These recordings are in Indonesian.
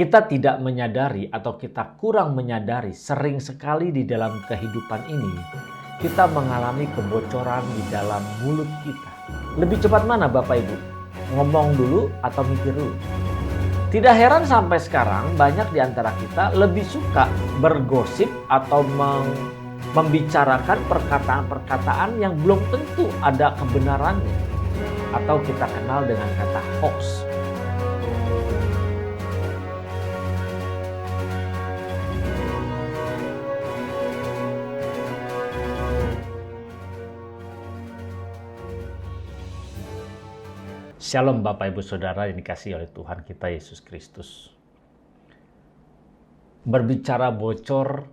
Kita tidak menyadari atau kita kurang menyadari sering sekali di dalam kehidupan ini kita mengalami kebocoran di dalam mulut kita. Lebih cepat mana Bapak Ibu? Ngomong dulu atau mikir dulu? Tidak heran sampai sekarang banyak di antara kita lebih suka bergosip atau membicarakan perkataan-perkataan yang belum tentu ada kebenarannya. Atau kita kenal dengan kata hoax. Shalom Bapak Ibu Saudara yang dikasihi oleh Tuhan kita Yesus Kristus. Berbicara bocor,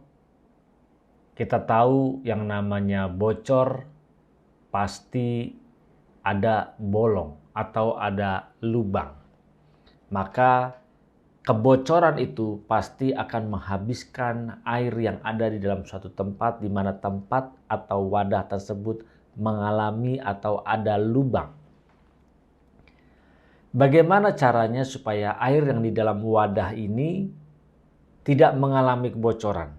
kita tahu yang namanya bocor pasti ada bolong atau ada lubang. Maka kebocoran itu pasti akan menghabiskan air yang ada di dalam suatu tempat di mana tempat atau wadah tersebut mengalami atau ada lubang. Bagaimana caranya supaya air yang di dalam wadah ini tidak mengalami kebocoran,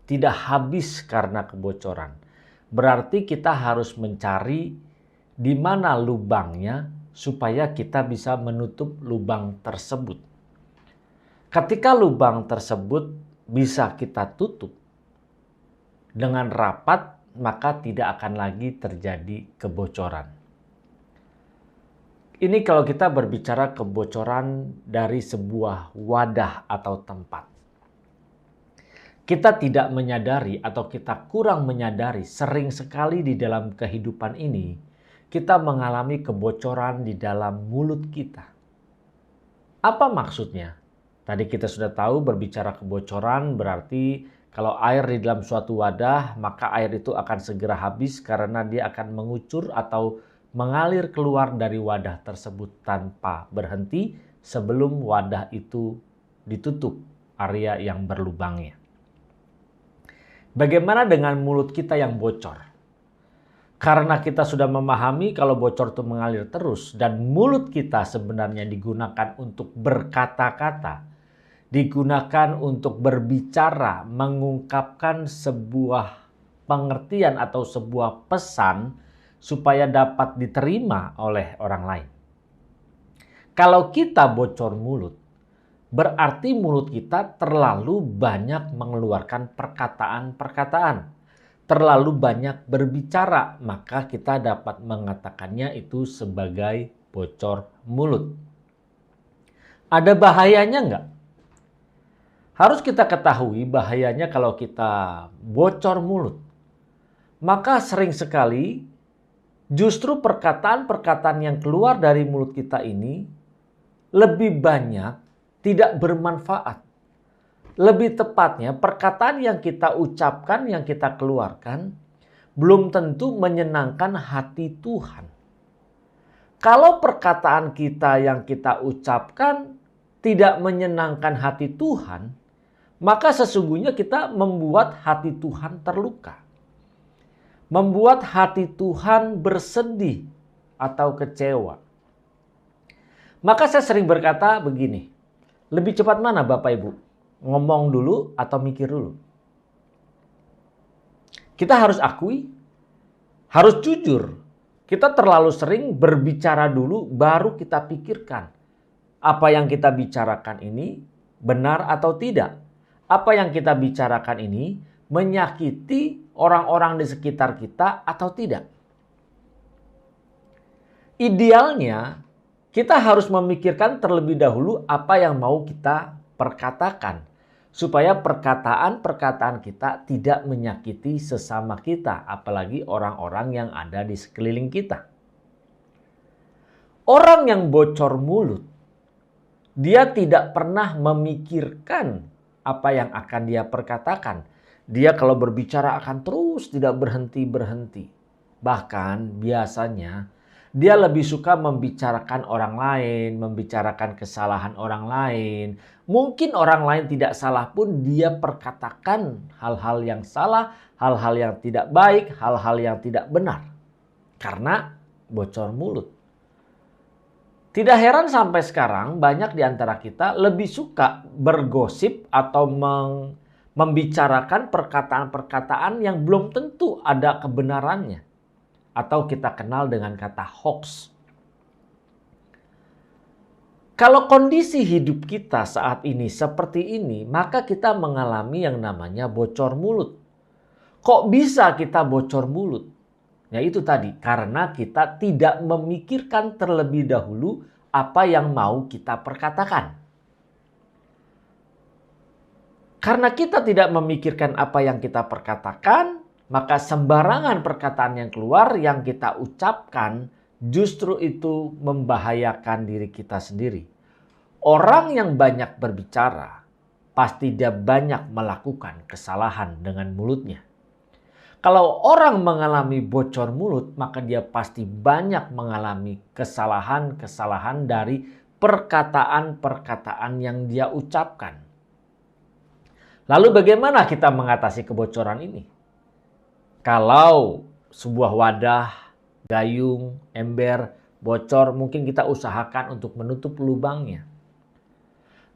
tidak habis karena kebocoran? Berarti kita harus mencari di mana lubangnya supaya kita bisa menutup lubang tersebut. Ketika lubang tersebut bisa kita tutup dengan rapat, maka tidak akan lagi terjadi kebocoran. Ini kalau kita berbicara kebocoran dari sebuah wadah atau tempat. Kita tidak menyadari atau kita kurang menyadari sering sekali di dalam kehidupan ini kita mengalami kebocoran di dalam mulut kita. Apa maksudnya? Tadi kita sudah tahu berbicara kebocoran berarti kalau air di dalam suatu wadah maka air itu akan segera habis karena dia akan mengucur atau mengalir keluar dari wadah tersebut tanpa berhenti sebelum wadah itu ditutup area yang berlubangnya. Bagaimana dengan mulut kita yang bocor? Karena kita sudah memahami kalau bocor itu mengalir terus dan mulut kita sebenarnya digunakan untuk berkata-kata, digunakan untuk berbicara, mengungkapkan sebuah pengertian atau sebuah pesan supaya dapat diterima oleh orang lain. Kalau kita bocor mulut, berarti mulut kita terlalu banyak mengeluarkan perkataan-perkataan, terlalu banyak berbicara, maka kita dapat mengatakannya itu sebagai bocor mulut. Ada bahayanya enggak? Harus kita ketahui bahayanya kalau kita bocor mulut. Maka sering sekali justru perkataan-perkataan yang keluar dari mulut kita ini lebih banyak tidak bermanfaat. Lebih tepatnya perkataan yang kita ucapkan, yang kita keluarkan belum tentu menyenangkan hati Tuhan. Kalau perkataan kita yang kita ucapkan tidak menyenangkan hati Tuhan, maka sesungguhnya kita membuat hati Tuhan terluka. Membuat hati Tuhan bersedih atau kecewa. Maka saya sering berkata begini, lebih cepat mana Bapak Ibu? Ngomong dulu atau mikir dulu? Kita harus akui, harus jujur. Kita terlalu sering berbicara dulu baru kita pikirkan. Apa yang kita bicarakan ini benar atau tidak? Apa yang kita bicarakan ini menyakiti orang-orang di sekitar kita atau tidak? Idealnya kita harus memikirkan terlebih dahulu apa yang mau kita perkatakan. Supaya perkataan-perkataan kita tidak menyakiti sesama kita. Apalagi orang-orang yang ada di sekeliling kita. Orang yang bocor mulut, dia tidak pernah memikirkan apa yang akan dia perkatakan. Dia kalau berbicara akan terus tidak berhenti-berhenti. Bahkan biasanya dia lebih suka membicarakan orang lain, membicarakan kesalahan orang lain. Mungkin orang lain tidak salah pun dia perkatakan hal-hal yang salah, hal-hal yang tidak baik, hal-hal yang tidak benar. Karena bocor mulut. Tidak heran sampai sekarang banyak di antara kita lebih suka bergosip atau membicarakan perkataan-perkataan yang belum tentu ada kebenarannya. Atau kita kenal dengan kata hoax. Kalau kondisi hidup kita saat ini seperti ini, maka kita mengalami yang namanya bocor mulut. Kok bisa kita bocor mulut? Ya itu tadi, karena kita tidak memikirkan terlebih dahulu apa yang mau kita perkatakan. Karena kita tidak memikirkan apa yang kita perkatakan, maka sembarangan perkataan yang keluar yang kita ucapkan justru itu membahayakan diri kita sendiri. Orang yang banyak berbicara pasti dia banyak melakukan kesalahan dengan mulutnya. Kalau orang mengalami bocor mulut, maka dia pasti banyak mengalami kesalahan-kesalahan dari perkataan-perkataan yang dia ucapkan. Lalu bagaimana kita mengatasi kebocoran ini? Kalau sebuah wadah, gayung, ember bocor, mungkin kita usahakan untuk menutup lubangnya.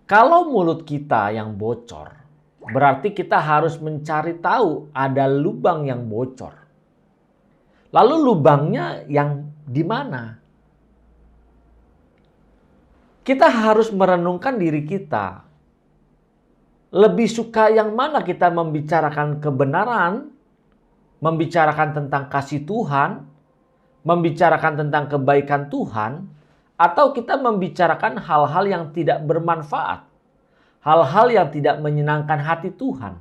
Kalau mulut kita yang bocor, berarti kita harus mencari tahu ada lubang yang bocor. Lalu lubangnya yang di mana? Kita harus merenungkan diri kita. Lebih suka yang mana kita membicarakan kebenaran, membicarakan tentang kasih Tuhan, membicarakan tentang kebaikan Tuhan, atau kita membicarakan hal-hal yang tidak bermanfaat, hal-hal yang tidak menyenangkan hati Tuhan,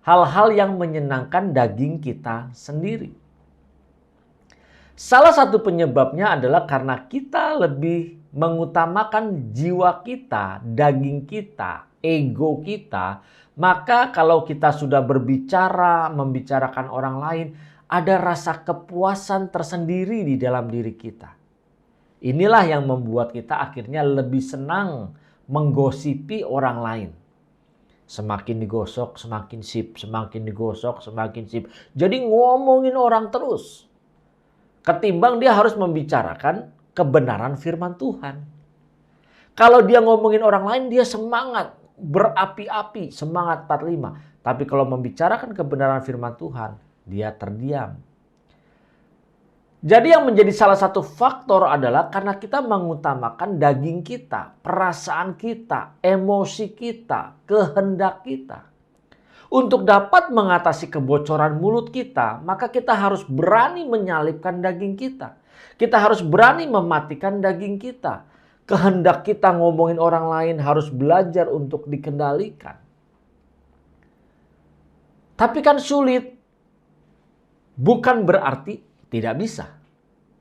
hal-hal yang menyenangkan daging kita sendiri. Salah satu penyebabnya adalah karena kita lebih mengutamakan jiwa kita, daging kita, ego kita. Maka kalau kita sudah berbicara, membicarakan orang lain, ada rasa kepuasan tersendiri di dalam diri kita. Inilah yang membuat kita akhirnya lebih senang menggosipi orang lain. Semakin digosok, semakin sip, semakin digosok, semakin sip. Jadi ngomongin orang terus. Ketimbang dia harus membicarakan kebenaran firman Tuhan. Kalau dia ngomongin orang lain, dia semangat, berapi-api, semangat 45. Tapi kalau membicarakan kebenaran firman Tuhan, dia terdiam. Jadi yang menjadi salah satu faktor adalah karena kita mengutamakan daging kita, perasaan kita, emosi kita, kehendak kita. Untuk dapat mengatasi kebocoran mulut kita, maka kita harus berani menyalipkan daging kita. Kita harus berani mematikan daging kita. Kehendak kita ngomongin orang lain harus belajar untuk dikendalikan. Tapi kan sulit. Bukan berarti tidak bisa.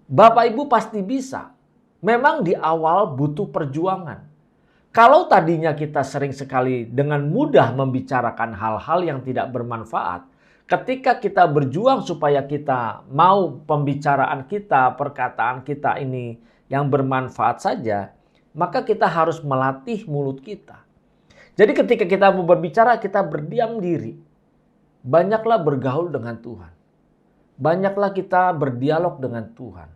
Bapak Ibu pasti bisa. Memang di awal butuh perjuangan. Kalau tadinya kita sering sekali dengan mudah membicarakan hal-hal yang tidak bermanfaat, ketika kita berjuang supaya kita mau pembicaraan kita, perkataan kita ini yang bermanfaat saja, maka kita harus melatih mulut kita. Jadi ketika kita mau berbicara, kita berdiam diri. Banyaklah bergaul dengan Tuhan. Banyaklah kita berdialog dengan Tuhan.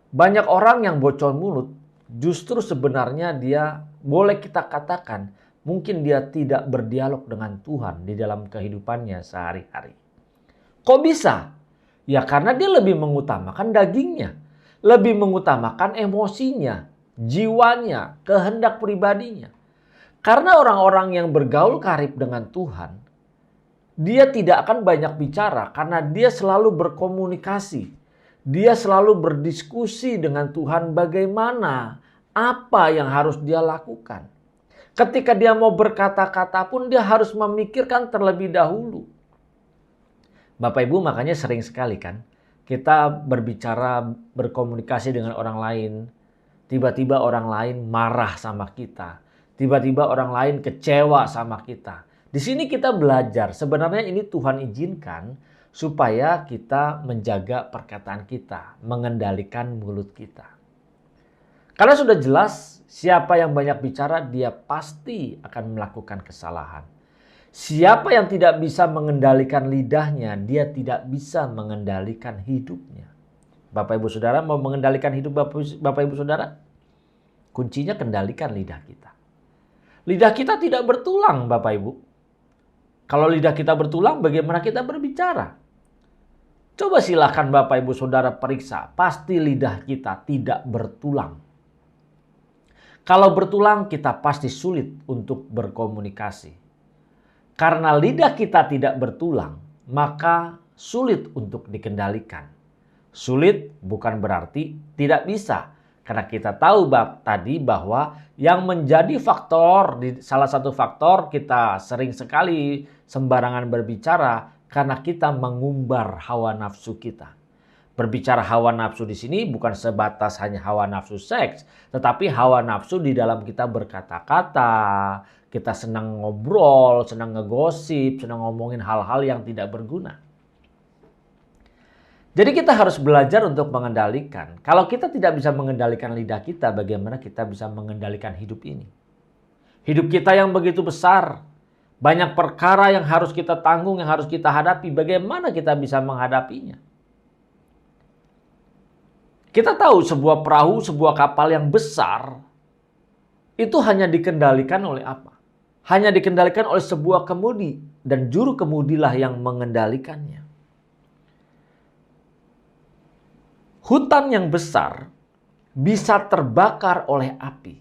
Banyak orang yang bocor mulut, justru sebenarnya dia boleh kita katakan mungkin dia tidak berdialog dengan Tuhan di dalam kehidupannya sehari-hari. Kok bisa? Ya karena dia lebih mengutamakan dagingnya. Lebih mengutamakan emosinya, jiwanya, kehendak pribadinya. Karena orang-orang yang bergaul karib dengan Tuhan, dia tidak akan banyak bicara karena dia selalu berkomunikasi. Dia selalu berdiskusi dengan Tuhan bagaimana, apa yang harus dia lakukan. Ketika dia mau berkata-kata pun dia harus memikirkan terlebih dahulu. Bapak Ibu makanya sering sekali kan kita berbicara, berkomunikasi dengan orang lain. Tiba-tiba orang lain marah sama kita. Tiba-tiba orang lain kecewa sama kita. Di sini kita belajar, sebenarnya ini Tuhan izinkan supaya kita menjaga perkataan kita, mengendalikan mulut kita. Karena sudah jelas siapa yang banyak bicara dia pasti akan melakukan kesalahan. Siapa yang tidak bisa mengendalikan lidahnya, dia tidak bisa mengendalikan hidupnya. Bapak Ibu Saudara mau mengendalikan hidup Bapak Ibu Saudara? Kuncinya kendalikan lidah kita. Lidah kita tidak bertulang, Bapak Ibu. Kalau lidah kita bertulang, bagaimana kita berbicara? Coba silakan Bapak Ibu Saudara periksa, pasti lidah kita tidak bertulang. Kalau bertulang, kita pasti sulit untuk berkomunikasi. Karena lidah kita tidak bertulang, maka sulit untuk dikendalikan. Sulit bukan berarti tidak bisa. Karena kita tahu tadi bahwa yang menjadi faktor, salah satu faktor kita sering sekali sembarangan berbicara karena kita mengumbar hawa nafsu kita. Berbicara hawa nafsu di sini bukan sebatas hanya hawa nafsu seks, tetapi hawa nafsu di dalam kita berkata-kata, kita senang ngobrol, senang ngegosip, senang ngomongin hal-hal yang tidak berguna. Jadi kita harus belajar untuk mengendalikan. Kalau kita tidak bisa mengendalikan lidah kita, bagaimana kita bisa mengendalikan hidup ini? Hidup kita yang begitu besar, banyak perkara yang harus kita tanggung, yang harus kita hadapi. Bagaimana kita bisa menghadapinya? Kita tahu sebuah perahu, sebuah kapal yang besar, itu hanya dikendalikan oleh apa? Hanya dikendalikan oleh sebuah kemudi, dan juru kemudilah yang mengendalikannya. Hutan yang besar bisa terbakar oleh api.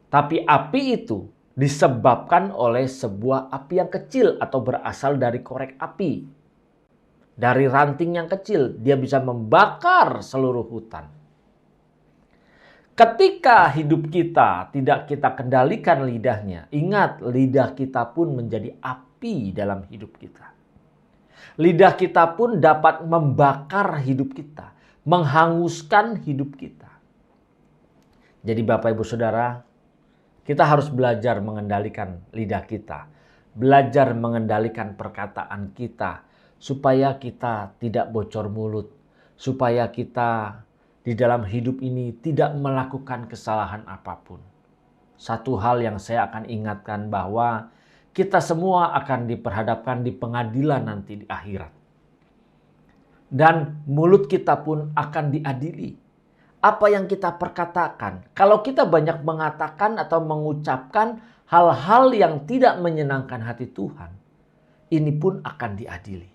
Tapi api itu disebabkan oleh sebuah api yang kecil atau berasal dari korek api. Dari ranting yang kecil, dia bisa membakar seluruh hutan. Ketika hidup kita tidak kita kendalikan lidahnya, ingat lidah kita pun menjadi api dalam hidup kita. Lidah kita pun dapat membakar hidup kita, menghanguskan hidup kita. Jadi Bapak Ibu Saudara, kita harus belajar mengendalikan lidah kita, belajar mengendalikan perkataan kita, supaya kita tidak bocor mulut, supaya kita di dalam hidup ini tidak melakukan kesalahan apapun. Satu hal yang saya akan ingatkan bahwa kita semua akan diperhadapkan di pengadilan nanti di akhirat. Dan mulut kita pun akan diadili. Apa yang kita perkatakan, kalau kita banyak mengatakan atau mengucapkan hal-hal yang tidak menyenangkan hati Tuhan, ini pun akan diadili.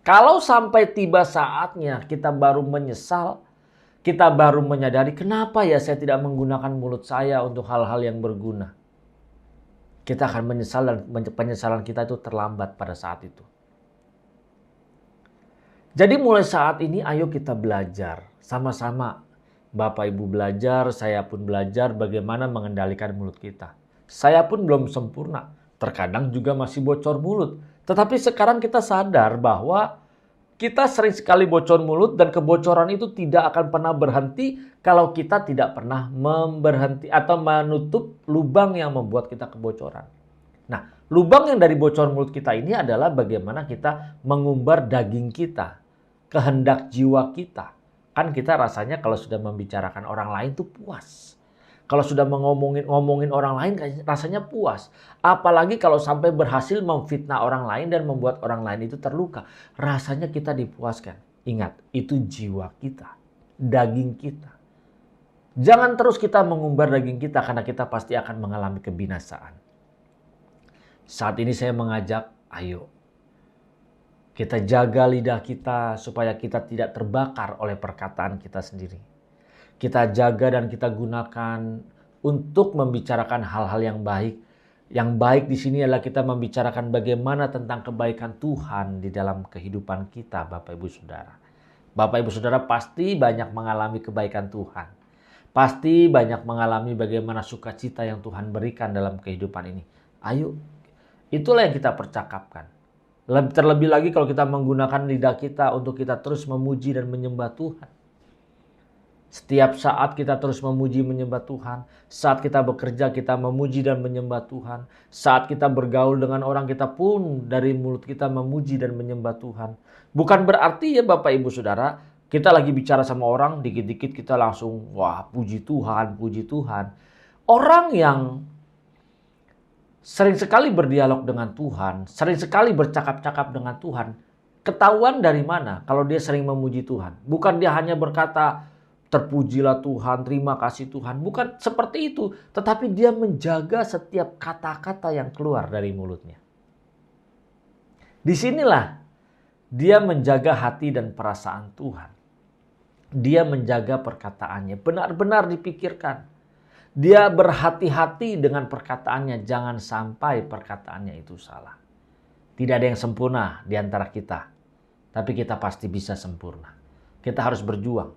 Kalau sampai tiba saatnya kita baru menyesal, kita baru menyadari kenapa ya saya tidak menggunakan mulut saya untuk hal-hal yang berguna. Kita akan menyesal dan penyesalan kita itu terlambat pada saat itu. Jadi mulai saat ini ayo kita belajar sama-sama. Bapak Ibu belajar, saya pun belajar bagaimana mengendalikan mulut kita. Saya pun belum sempurna, terkadang juga masih bocor mulut. Tetapi sekarang kita sadar bahwa kita sering sekali bocor mulut dan kebocoran itu tidak akan pernah berhenti kalau kita tidak pernah memberhenti atau menutup lubang yang membuat kita kebocoran. Nah, lubang yang dari bocor mulut kita ini adalah bagaimana kita mengumbar daging kita, kehendak jiwa kita. Kan kita rasanya kalau sudah membicarakan orang lain tuh puas. Kalau sudah ngomongin orang lain rasanya puas. Apalagi kalau sampai berhasil memfitnah orang lain dan membuat orang lain itu terluka. Rasanya kita dipuaskan. Ingat, itu jiwa kita, daging kita. Jangan terus kita mengumbar daging kita karena kita pasti akan mengalami kebinasaan. Saat ini saya mengajak, ayo kita jaga lidah kita supaya kita tidak terbakar oleh perkataan kita sendiri. Kita jaga dan kita gunakan untuk membicarakan hal-hal yang baik. Yang baik di sini adalah kita membicarakan bagaimana tentang kebaikan Tuhan di dalam kehidupan kita, Bapak Ibu Saudara. Bapak Ibu Saudara pasti banyak mengalami kebaikan Tuhan. Pasti banyak mengalami bagaimana sukacita yang Tuhan berikan dalam kehidupan ini. Ayo, itulah yang kita percakapkan. Terlebih lagi kalau kita menggunakan lidah kita untuk kita terus memuji dan menyembah Tuhan. Setiap saat kita terus memuji menyembah Tuhan. Saat kita bekerja kita memuji dan menyembah Tuhan. Saat kita bergaul dengan orang kita pun dari mulut kita memuji dan menyembah Tuhan. Bukan berarti ya Bapak Ibu Saudara, kita lagi bicara sama orang dikit-dikit kita langsung wah puji Tuhan, puji Tuhan. Orang yang sering sekali berdialog dengan Tuhan, sering sekali bercakap-cakap dengan Tuhan, ketahuan dari mana kalau dia sering memuji Tuhan. Bukan dia hanya berkata, terpujilah Tuhan, terima kasih Tuhan. Bukan seperti itu, tetapi dia menjaga setiap kata-kata yang keluar dari mulutnya. Disinilah dia menjaga hati dan perasaan Tuhan. Dia menjaga perkataannya, benar-benar dipikirkan. Dia berhati-hati dengan perkataannya, jangan sampai perkataannya itu salah. Tidak ada yang sempurna di antara kita, tapi kita pasti bisa sempurna. Kita harus berjuang.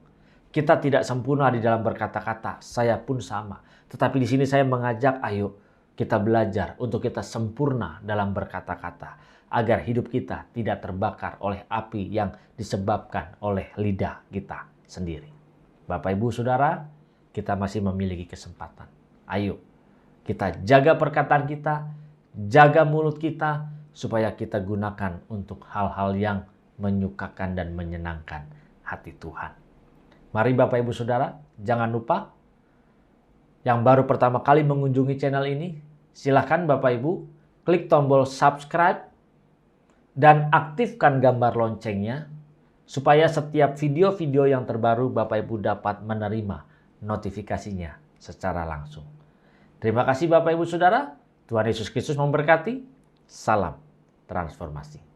Kita tidak sempurna di dalam berkata-kata, saya pun sama. Tetapi di sini saya mengajak, ayo kita belajar untuk kita sempurna dalam berkata-kata, agar hidup kita tidak terbakar oleh api yang disebabkan oleh lidah kita sendiri. Bapak, Ibu, Saudara, kita masih memiliki kesempatan. Ayo kita jaga perkataan kita, jaga mulut kita, supaya kita gunakan untuk hal-hal yang menyukakan dan menyenangkan hati Tuhan. Mari Bapak, Ibu, Saudara, jangan lupa yang baru pertama kali mengunjungi channel ini, silakan Bapak Ibu klik tombol subscribe dan aktifkan gambar loncengnya supaya setiap video-video yang terbaru Bapak Ibu dapat menerima notifikasinya secara langsung. Terima kasih Bapak Ibu Saudara, Tuhan Yesus Kristus memberkati. Salam transformasi.